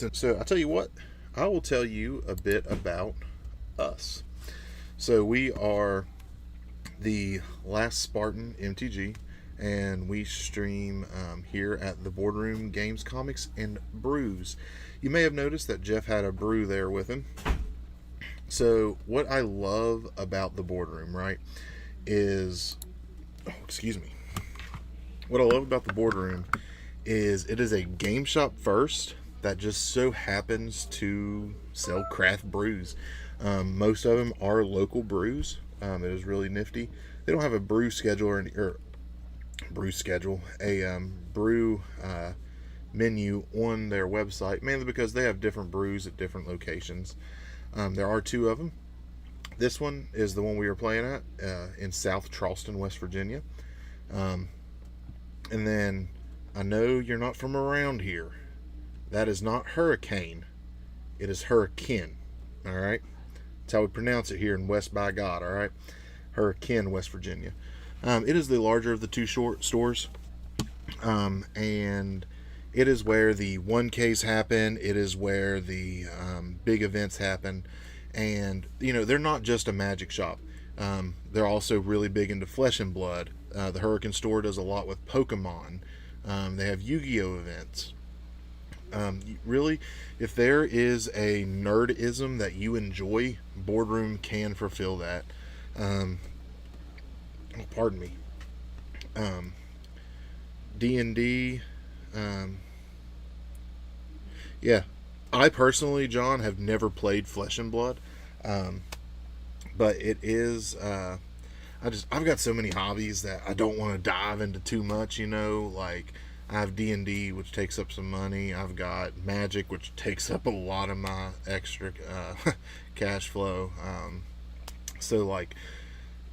So I'll tell you what, I will tell you a bit about us. So we are the Last Spartan MTG, and we stream here at the Boardroom Games, Comics, and Brews. You may have noticed that Jeff had a brew there with him. So what I love about the Boardroom, right, is, oh, excuse me. What I love about the Boardroom is it is a game shop first that just so happens to sell craft brews. Most of them are local brews. It is really nifty. They don't have a brew schedule or brew schedule, a brew menu on their website, mainly because they have different brews at different locations. There are two of them. This one is the one we are playing at in South Charleston, West Virginia. And then I know you're not from around here. That is not hurricane. It is hurricane. All right. That's how we pronounce it here in West by God. All right. Hurricane, West Virginia. It is the larger of the two short stores. And it is where the 1Ks happen. It is where the big events happen. And, you know, they're not just a magic shop. They're also really big into flesh and blood. The Hurricane store does a lot with Pokemon. They have Yu-Gi-Oh events. Really, if there is a nerdism that you enjoy, Boardroom can fulfill that. Pardon me. D&D. Yeah, I personally, John, have never played Flesh and Blood, but it is. I've got so many hobbies that I don't want to dive into too much. You know, like I have D&D, which takes up some money. I've got Magic, which takes up a lot of my extra cash flow. So, like,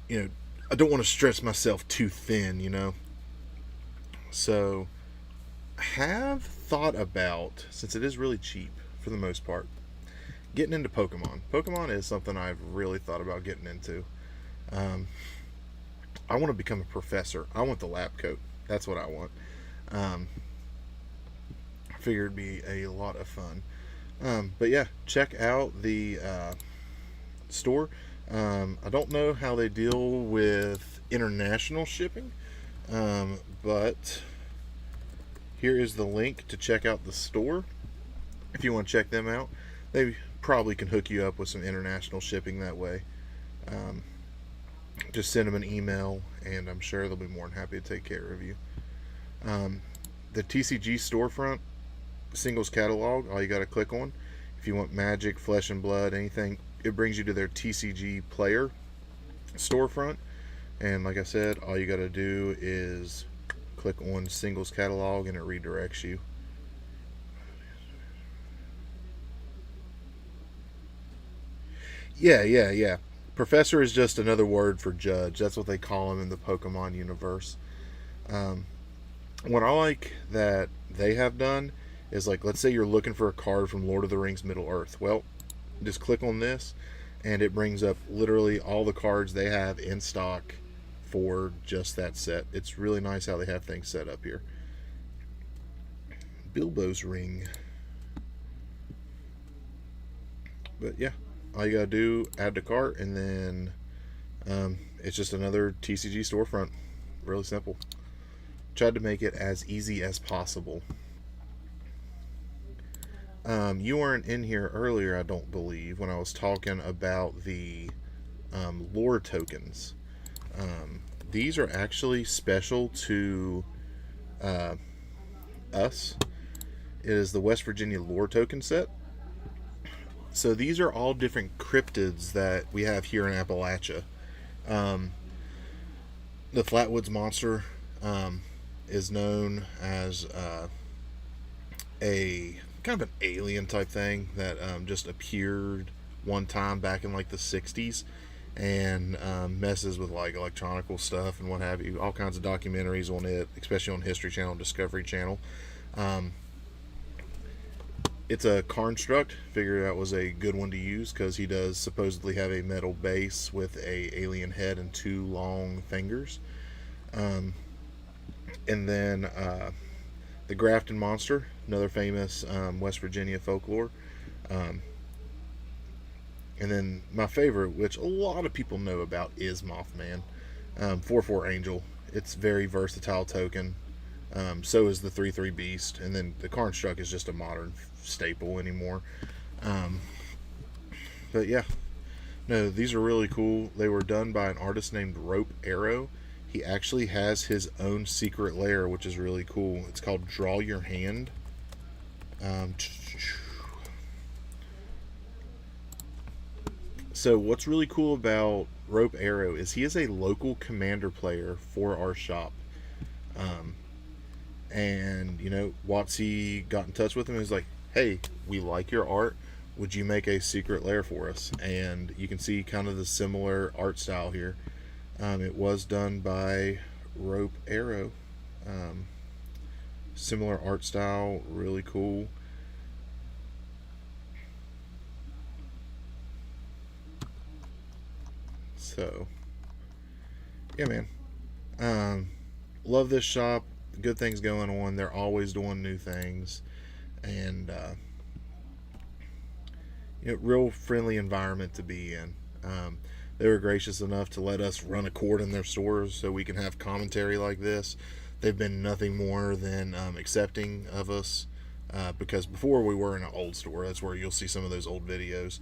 you know, I don't want to stretch myself too thin. You know, so I have thought about, since it is really cheap for the most part, getting into Pokemon. Pokemon is something I've really thought about getting into. I want to become a professor. I want the lab coat. That's what I want. I figure it'd be a lot of fun. But yeah, check out the store. I don't know how they deal with international shipping, but here is the link to check out the store. If you want to check them out, they probably can hook you up with some international shipping that way. Just send them an email, and I'm sure they'll be more than happy to take care of you. The TCG storefront singles catalog, all you got to click on. If you want Magic, Flesh and Blood, anything, it brings you to their TCG player storefront. And like I said, all you got to do is click on singles catalog, and it redirects you. Yeah. Professor is just another word for judge. That's what they call him in the Pokemon universe. Um, what I like that they have done is, like, let's say you're looking for a card from Lord of the Rings Middle Earth. Well, just click on this, and it brings up literally all the cards they have in stock for just that set. It's really nice how they have things set up here. Bilbo's ring. But yeah, all you gotta do, add to cart, and then it's just another TCG storefront. Really simple. Tried to make it as easy as possible. You weren't in here earlier, I don't believe, when I was talking about the lore tokens. These are actually special to us. It is the West Virginia lore token set. So these are all different cryptids that we have here in Appalachia. Um, the Flatwoods monster is known as a kind of an alien type thing that just appeared one time back in like the 60s, and messes with like electronical stuff and what have you. All kinds of documentaries on it, especially on History Channel, Discovery Channel. Um, it's a construct. Figured that was a good one to use because he does supposedly have a metal base with a alien head and two long fingers. Um, and then the Grafton monster another famous West Virginia folklore. Um, and then my favorite, which a lot of people know about, is Mothman. 4/4 Angel. It's very versatile token. So is the 3/3 Beast, and then the Karnstruck is just a modern staple anymore. Um, but yeah, no, these are really cool. They were done by an artist named Rope Arrow. He actually has his own secret lair, which is really cool. It's called Draw Your Hand. So what's really cool about Rope Arrow is he is a local commander player for our shop. Um, and Watsy got in touch with him and was like, hey, we like your art, would you make a secret lair for us? And you can see kind of the similar art style here. It was done by Rope Arrow. Similar art style, really cool. So yeah, man, love this shop. Good things going on. They're always doing new things, and real friendly environment to be in. They were gracious enough to let us run a court in their stores so we can have commentary like this. They've been nothing more than accepting of us, because before we were in an old store. That's where you'll see some of those old videos.